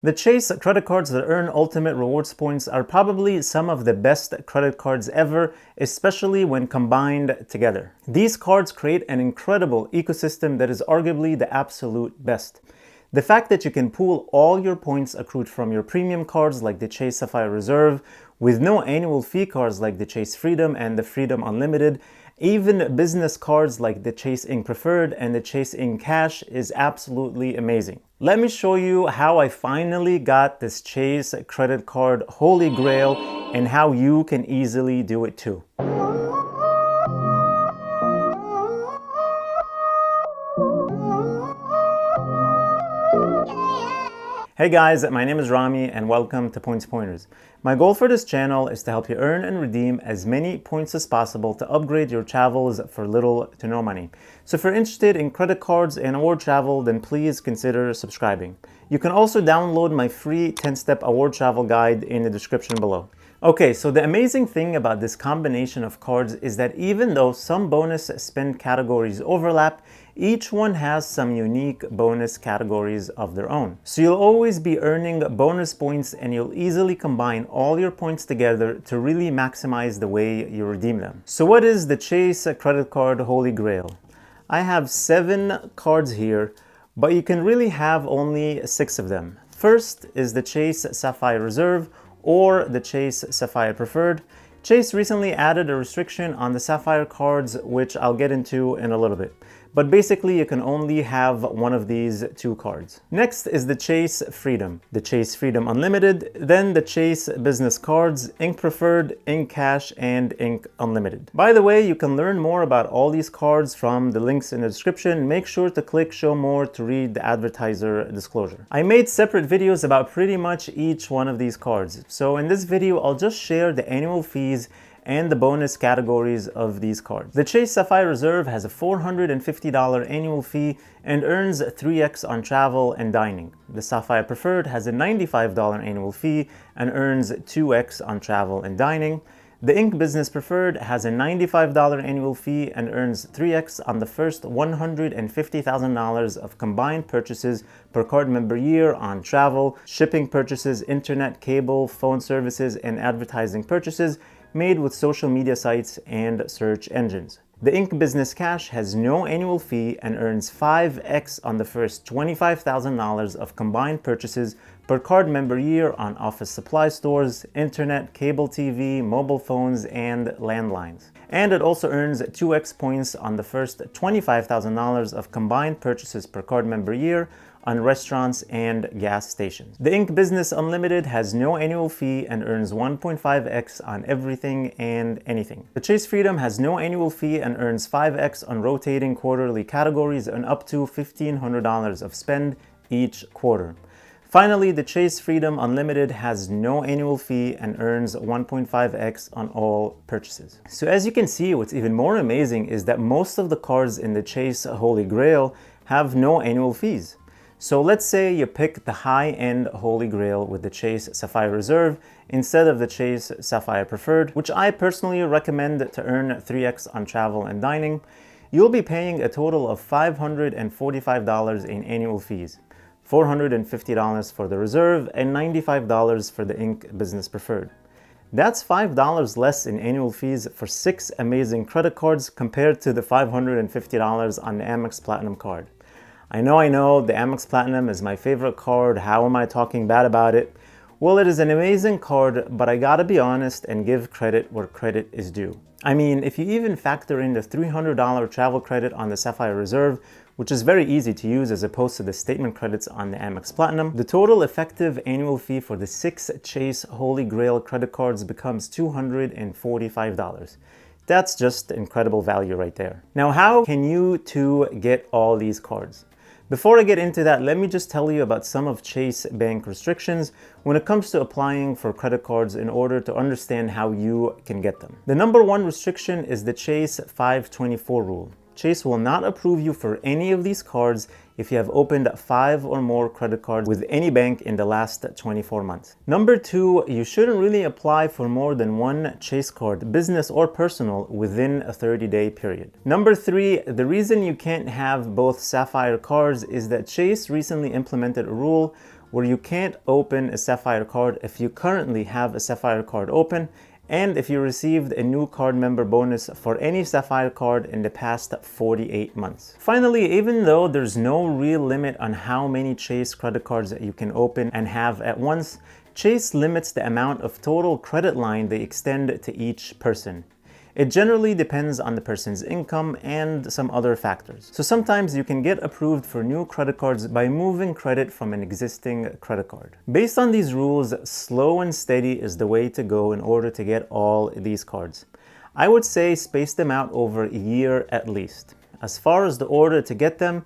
The Chase credit cards that earn ultimate rewards points are probably some of the best credit cards ever, especially when combined together. These cards create an incredible ecosystem that is arguably the absolute best. The fact that you can pool all your points accrued from your premium cards like the Chase Sapphire Reserve with no annual fee cards like the Chase Freedom and the Freedom Unlimited, even business cards like the Chase Ink Preferred and the Chase Ink Cash is absolutely amazing. Let me show you how I finally got this Chase credit card holy grail and how you can easily do it too. Hey guys, my name is Rami and welcome to Points Pointers. My goal for this channel is to help you earn and redeem as many points as possible to upgrade your travels for little to no money. So if you're interested in credit cards and award travel, then please consider subscribing. You can also download my free 10-step award travel guide in the description below. Okay, so the amazing thing about this combination of cards is that even though some bonus spend categories overlap, each one has some unique bonus categories of their own. So you'll always be earning bonus points and you'll easily combine all your points together to really maximize the way you redeem them. So what is the Chase credit card holy grail? I have 7 cards here, but you can really have only 6 of them. First is the Chase Sapphire Reserve or the Chase Sapphire Preferred. Chase recently added a restriction on the Sapphire cards, which I'll get into in a little bit. But basically, you can only have one of these 2 cards. Next is the Chase Freedom, the Chase Freedom Unlimited, then the Chase Business Cards, Ink Preferred, Ink Cash, and Ink Unlimited. By the way, you can learn more about all these cards from the links in the description. Make sure to click Show More to read the Advertiser disclosure. I made separate videos about pretty much each one of these cards. So in this video, I'll just share the annual fees and the bonus categories of these cards. The Chase Sapphire Reserve has a $450 annual fee and earns 3x on travel and dining. The Sapphire Preferred has a $95 annual fee and earns 2x on travel and dining. The Ink Business Preferred has a $95 annual fee and earns 3x on the first $150,000 of combined purchases per card member year on travel, shipping purchases, internet, cable, phone services, and advertising purchases made with social media sites and search engines. The Ink Business Cash has no annual fee and earns 5x on the first $25,000 of combined purchases per card member year on office supply stores, internet, cable TV, mobile phones, and landlines. And it also earns 2x points on the first $25,000 of combined purchases per card member year on restaurants and gas stations. The Ink Business Unlimited has no annual fee and earns 1.5x on everything and anything. The Chase Freedom has no annual fee and earns 5x on rotating quarterly categories and up to $1,500 of spend each quarter. Finally, the Chase Freedom Unlimited has no annual fee and earns 1.5x on all purchases. So as you can see, what's even more amazing is that most of the cards in the Chase Holy Grail have no annual fees. So let's say you pick the high-end Holy Grail with the Chase Sapphire Reserve instead of the Chase Sapphire Preferred, which I personally recommend to earn 3x on travel and dining. You'll be paying a total of $545 in annual fees, $450 for the Reserve and $95 for the Ink Business Preferred. That's $5 less in annual fees for 6 amazing credit cards compared to the $550 on the Amex Platinum card. I know, the Amex Platinum is my favorite card. How am I talking bad about it? Well, it is an amazing card, but I gotta be honest and give credit where credit is due. I mean, if you even factor in the $300 travel credit on the Sapphire Reserve, which is very easy to use as opposed to the statement credits on the Amex Platinum, the total effective annual fee for the 6 Chase Holy Grail credit cards becomes $245. That's just incredible value right there. Now, how can you too get all these cards? Before I get into that, let me just tell you about some of Chase Bank restrictions when it comes to applying for credit cards in order to understand how you can get them. The number 1 restriction is the Chase 524 rule. Chase will not approve you for any of these cards if you have opened 5 or more credit cards with any bank in the last 24 months. Number 2, you shouldn't really apply for more than 1 Chase card, business or personal, within a 30-day period. Number 3, the reason you can't have both Sapphire cards is that Chase recently implemented a rule where you can't open a Sapphire card if you currently have a Sapphire card open, and if you received a new card member bonus for any Sapphire card in the past 48 months. Finally, even though there's no real limit on how many Chase credit cards that you can open and have at once, Chase limits the amount of total credit line they extend to each person. It generally depends on the person's income and some other factors. So sometimes you can get approved for new credit cards by moving credit from an existing credit card. Based on these rules, slow and steady is the way to go in order to get all these cards. I would say space them out over a year at least. As far as the order to get them,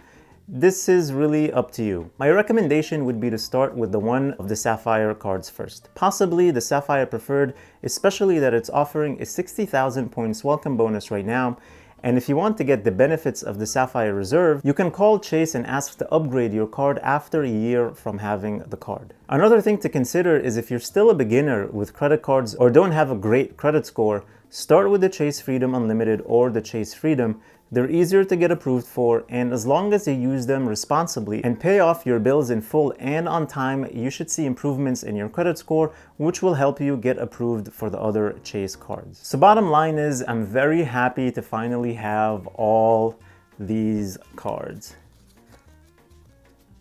this is really up to you. My recommendation would be to start with the one of the Sapphire cards first. Possibly the Sapphire Preferred, especially that it's offering a 60,000 points welcome bonus right now. And if you want to get the benefits of the Sapphire Reserve, you can call Chase and ask to upgrade your card after a year from having the card. Another thing to consider is if you're still a beginner with credit cards or don't have a great credit score, start with the Chase Freedom Unlimited or the Chase Freedom. They're easier to get approved for, and as long as you use them responsibly and pay off your bills in full and on time, you should see improvements in your credit score, which will help you get approved for the other Chase cards. So bottom line is, I'm very happy to finally have all these cards.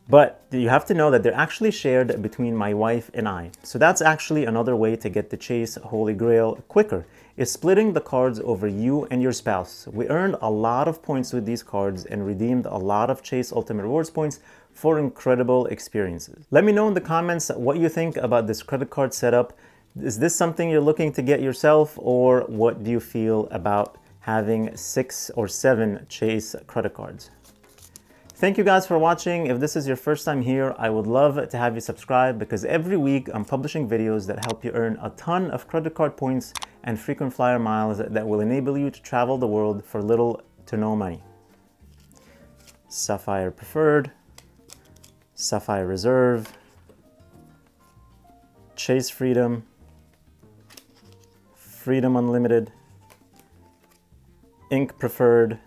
But you have to know that they're actually shared between my wife and I. So that's actually another way to get the Chase Holy Grail quicker, is splitting the cards over you and your spouse. We earned a lot of points with these cards and redeemed a lot of Chase Ultimate Rewards points for incredible experiences. Let me know in the comments what you think about this credit card setup. Is this something you're looking to get yourself, or what do you feel about having 6 or 7 Chase credit cards? Thank you guys for watching. If this is your first time here, I would love to have you subscribe, because every week I'm publishing videos that help you earn a ton of credit card points and frequent flyer miles that will enable you to travel the world for little to no money. Sapphire Preferred, Sapphire Reserve, Chase Freedom, Freedom Unlimited, Ink Preferred,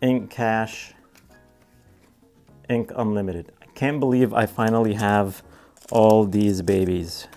Ink Cash, Ink Unlimited. I can't believe I finally have all these babies.